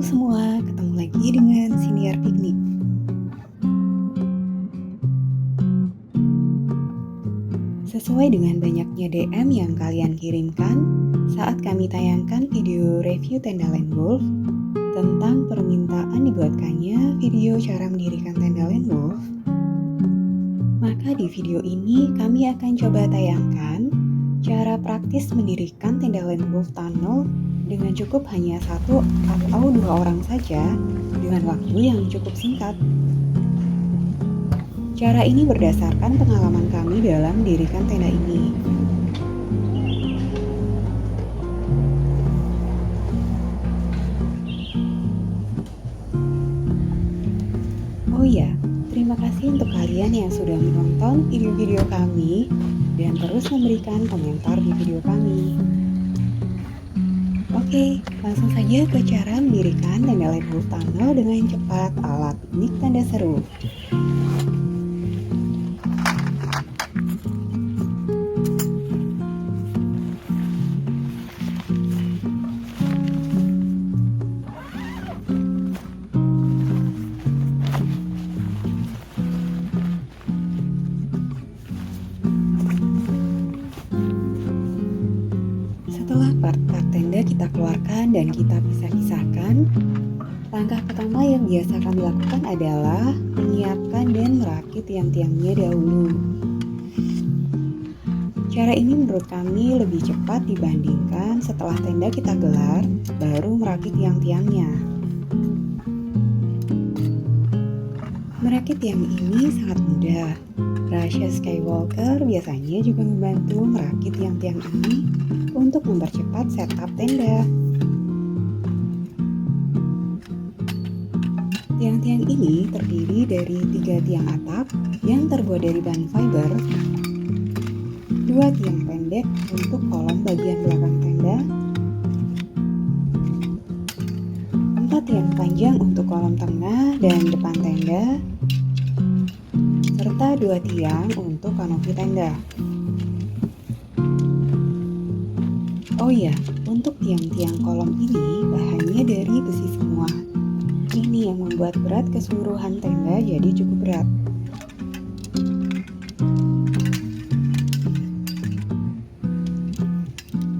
semua, ketemu lagi dengan Siniar Piknik. Sesuai dengan banyaknya DM yang kalian kirimkan saat kami tayangkan video review tenda Land Wolf tentang permintaan dibuatkannya video cara mendirikan tenda Land Wolf, maka di video ini kami akan coba tayangkan cara praktis mendirikan tenda Land Wolf Tunnel dengan cukup hanya 1 atau 2 orang saja dengan waktu yang cukup singkat. Cara ini berdasarkan pengalaman kami dalam mendirikan tenda ini. Oh iya, terima kasih untuk kalian yang sudah menonton video-video kami dan terus memberikan komentar di video kami. Oke, langsung saja ke cara mendirikan tenda Land Wolf Tunnel dengan cepat ala piknik tenda seru. Setelah part-part tenda kita keluarkan dan kita pisah-pisahkan, langkah pertama yang biasa kami lakukan adalah menyiapkan dan merakit tiang-tiangnya dahulu. Cara ini menurut kami lebih cepat dibandingkan setelah tenda kita gelar, baru merakit tiang-tiangnya. Merakit tiang ini sangat mudah. Rasha Skywalker biasanya juga membantu merakit tiang-tiang ini untuk mempercepat setup tenda. Tiang-tiang ini terdiri dari 3 tiang atap yang terbuat dari bahan fiber, 2 tiang pendek untuk kolom bagian belakang tenda, 4 tiang panjang untuk kolom tengah dan depan tenda, serta 2 tiang untuk kanopi tenda. Oh iya, untuk tiang-tiang kolom ini bahannya dari besi semua. Ini yang membuat berat keseluruhan tenda jadi cukup berat.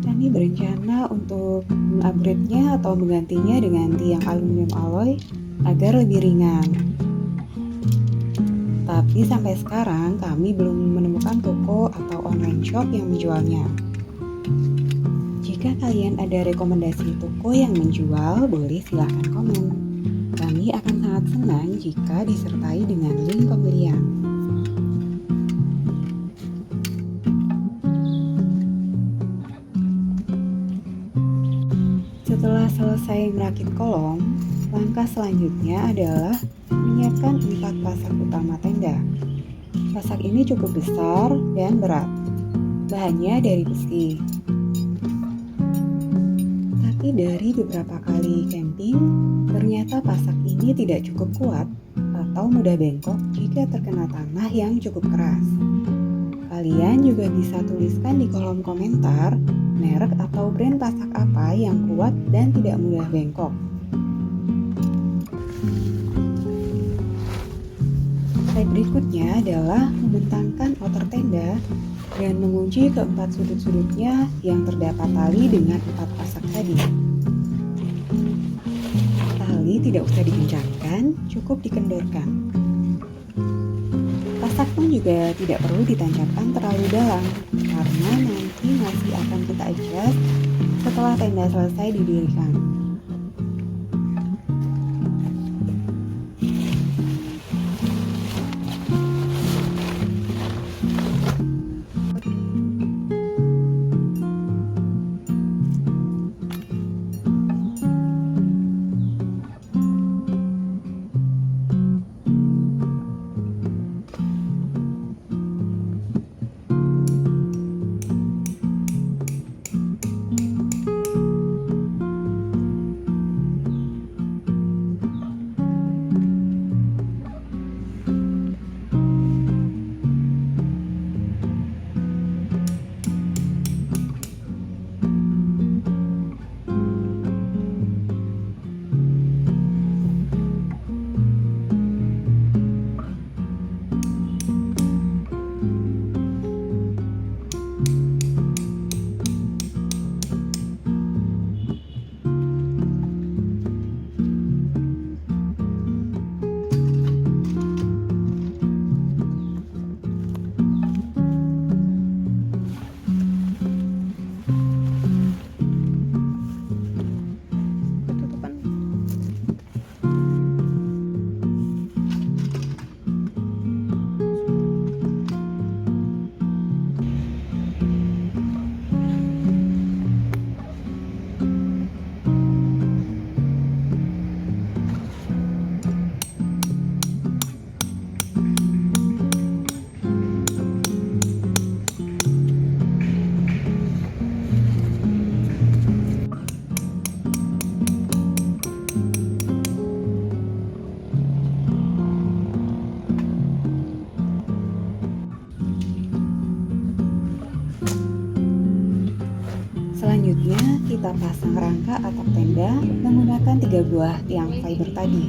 Kami berencana untuk mengupgrade-nya atau menggantinya dengan tiang aluminium alloy agar lebih ringan. Tapi sampai sekarang kami belum menemukan toko atau online shop yang menjualnya. Jika kalian ada rekomendasi toko yang menjual, boleh silahkan komen. Kami akan sangat senang jika disertai dengan link pembelian. Setelah selesai merakit kolom, langkah selanjutnya adalah menyiapkan 4 pasak utama tenda. Pasak ini cukup besar dan berat. Bahannya dari besi. Tapi dari beberapa kali camping, ternyata pasak ini tidak cukup kuat atau mudah bengkok jika terkena tanah yang cukup keras. Kalian juga bisa tuliskan di kolom komentar merek atau brand pasak apa yang kuat dan tidak mudah bengkok. Step berikutnya adalah membentangkan outer tenda dan mengunci keempat sudut-sudutnya yang terdapat tali dengan 4 pasak tadi. Tali tidak usah dikencangkan, cukup dikendorkan. Pasak pun juga tidak perlu ditancapkan terlalu dalam, karena nanti masih akan kita adjust setelah tenda selesai didirikan. kita pasang rangka atap tenda menggunakan 3 buah tiang fiber tadi.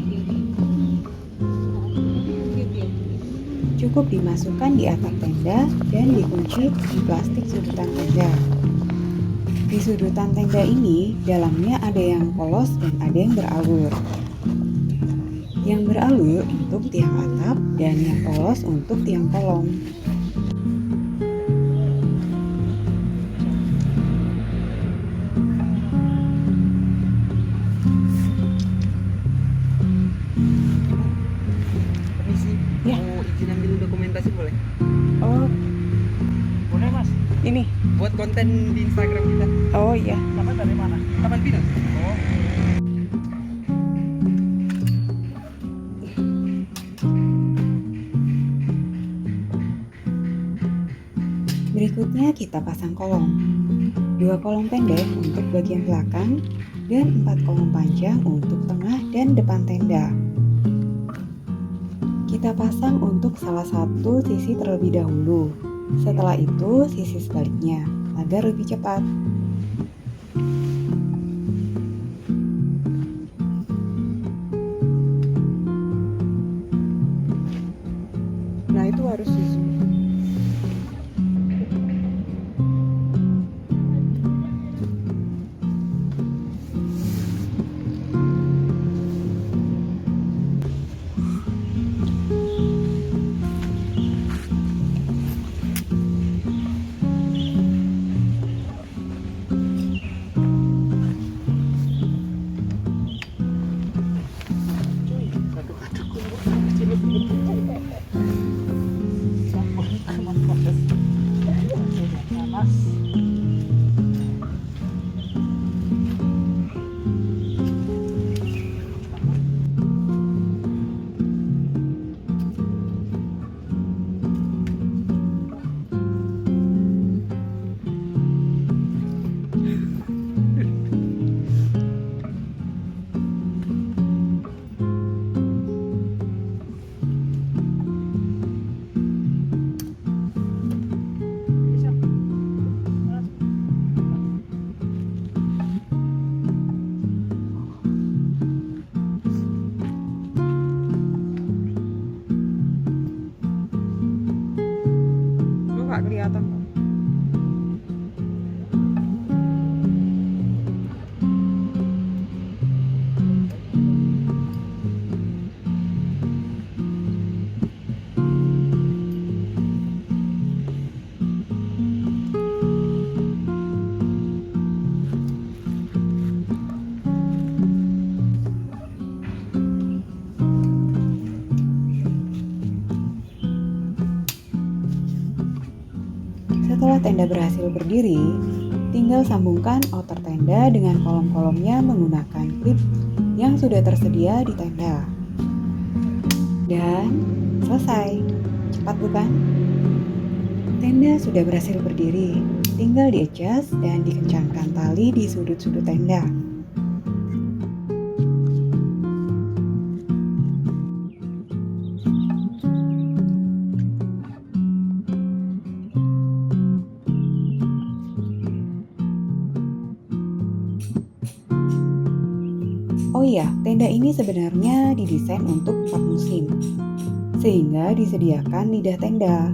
Cukup dimasukkan di atap tenda dan dikunci di plastik sudutan tenda. Di sudutan tenda ini, dalamnya ada yang polos dan ada yang beralur. Yang beralur untuk tiang atap dan yang polos untuk tiang kolong. Permisi, Ya. mau izin ambil dokumentasi boleh? Oh, Boleh mas, ini. Buat konten di Instagram kita. Oh iya. sama dari mana? Taman Pinang. Oh, Berikutnya kita pasang kolong. 2 kolong pendek untuk bagian belakang dan 4 kolong panjang untuk tengah dan depan tenda. Kita pasang untuk salah satu sisi terlebih dahulu. Setelah itu sisi sebaliknya agar lebih cepat. Nah, itu harus susun. panas. Lu nggak kelihatan. Setelah tenda berhasil berdiri, tinggal sambungkan outer tenda dengan kolom-kolomnya menggunakan klip yang sudah tersedia di tenda. Dan selesai. Cepat bukan? Tenda sudah berhasil berdiri, tinggal di-adjust dan dikencangkan tali di sudut-sudut tenda. Oh iya, tenda ini sebenarnya didesain untuk 4 musim, sehingga disediakan lidah tenda.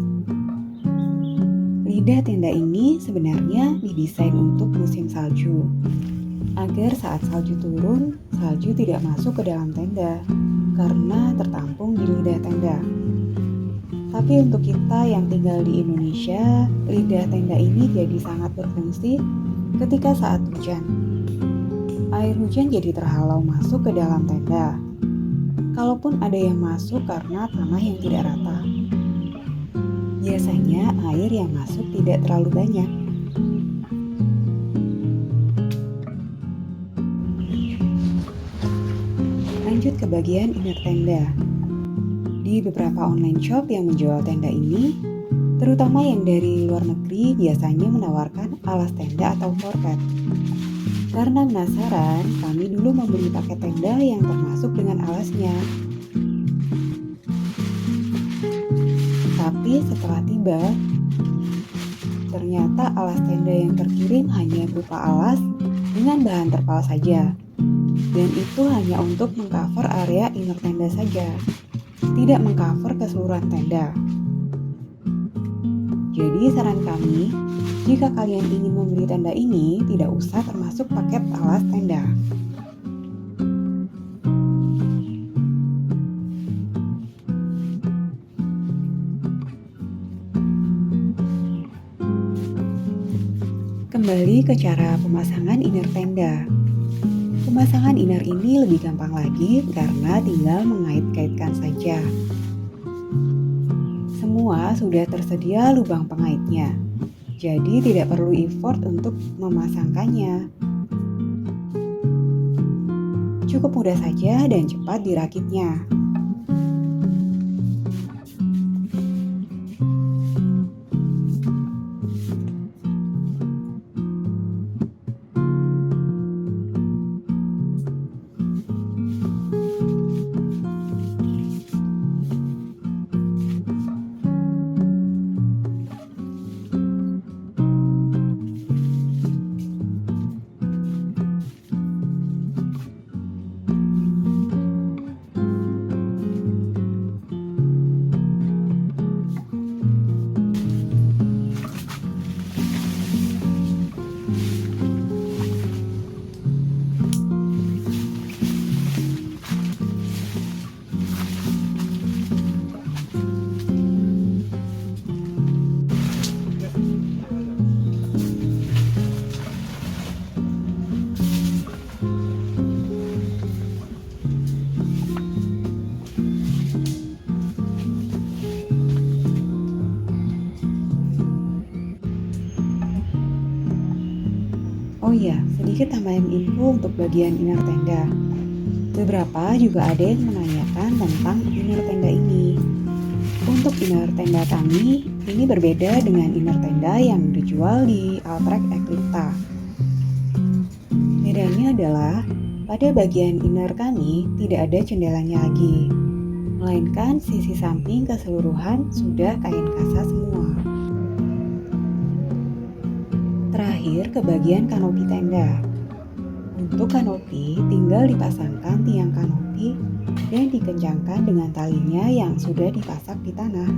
Lidah tenda ini sebenarnya didesain untuk musim salju, agar saat salju turun, salju tidak masuk ke dalam tenda, karena tertampung di lidah tenda. Tapi untuk kita yang tinggal di Indonesia, lidah tenda ini jadi sangat berfungsi ketika saat hujan. Air hujan jadi terhalau masuk ke dalam tenda. Kalaupun ada yang masuk karena tanah yang tidak rata. Biasanya air yang masuk tidak terlalu banyak. Lanjut ke bagian inner tenda. Di beberapa online shop yang menjual tenda ini, terutama yang dari luar negeri, biasanya menawarkan alas tenda atau floor pad. Karena penasaran, kami dulu membeli paket tenda yang termasuk dengan alasnya. Tapi setelah tiba, ternyata alas tenda yang terkirim hanya berupa alas dengan bahan terpal saja. Dan itu hanya untuk mengcover area inner tenda saja, tidak mengcover keseluruhan tenda. Jadi saran kami, jika kalian ingin membeli tenda ini, tidak usah termasuk paket alas tenda. Kembali ke cara pemasangan inner tenda. Pemasangan inner ini lebih gampang lagi karena tinggal mengait-kaitkan saja. Semua sudah tersedia lubang pengaitnya, jadi tidak perlu effort untuk memasangkannya. Cukup mudah saja dan cepat dirakitnya. Oh iya, sedikit tambahan info untuk bagian inner tenda. Beberapa juga ada yang menanyakan tentang inner tenda ini. Untuk inner tenda kami, ini berbeda dengan inner tenda yang dijual di Altrek Eclipta. Bedanya adalah, pada bagian inner kami tidak ada jendelanya lagi, melainkan sisi samping keseluruhan sudah kain kasa semua. Terakhir ke bagian kanopi tenda. Untuk kanopi tinggal dipasangkan tiang kanopi dan dikencangkan dengan talinya yang sudah dipasang di tanah.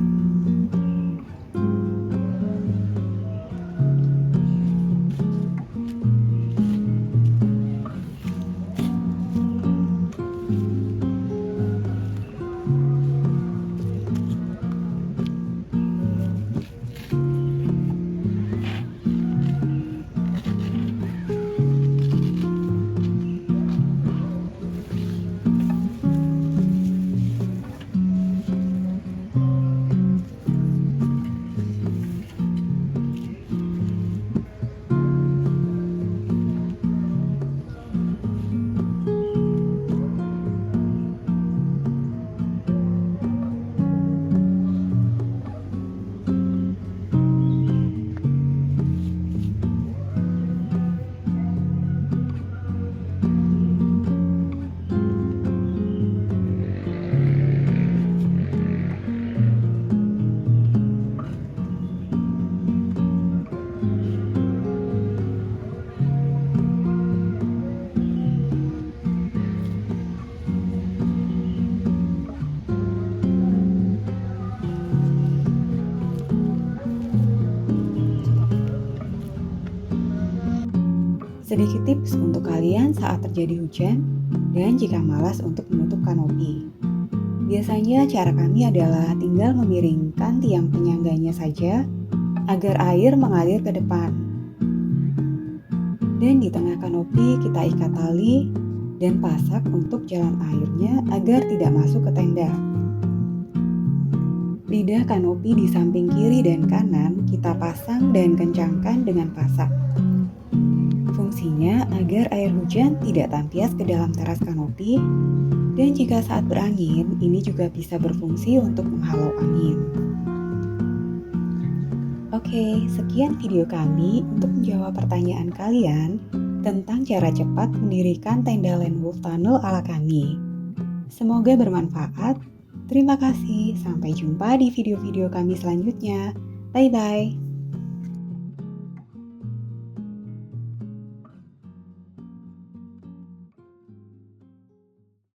Sedikit tips untuk kalian saat terjadi hujan dan jika malas untuk menutup kanopi. Biasanya cara kami adalah tinggal memiringkan tiang penyangganya saja agar air mengalir ke depan. Dan di tengah kanopi kita ikat tali dan pasak untuk jalan airnya agar tidak masuk ke tenda. Lidah kanopi di samping kiri dan kanan kita pasang dan kencangkan dengan pasak. Fungsinya agar air hujan tidak tampias ke dalam teras kanopi, dan jika saat berangin, ini juga bisa berfungsi untuk menghalau angin. Oke, sekian video kami untuk menjawab pertanyaan kalian tentang cara cepat mendirikan tenda Lone Wolf Tunnel ala kami. Semoga bermanfaat. Terima kasih, sampai jumpa di video-video kami selanjutnya. Bye-bye.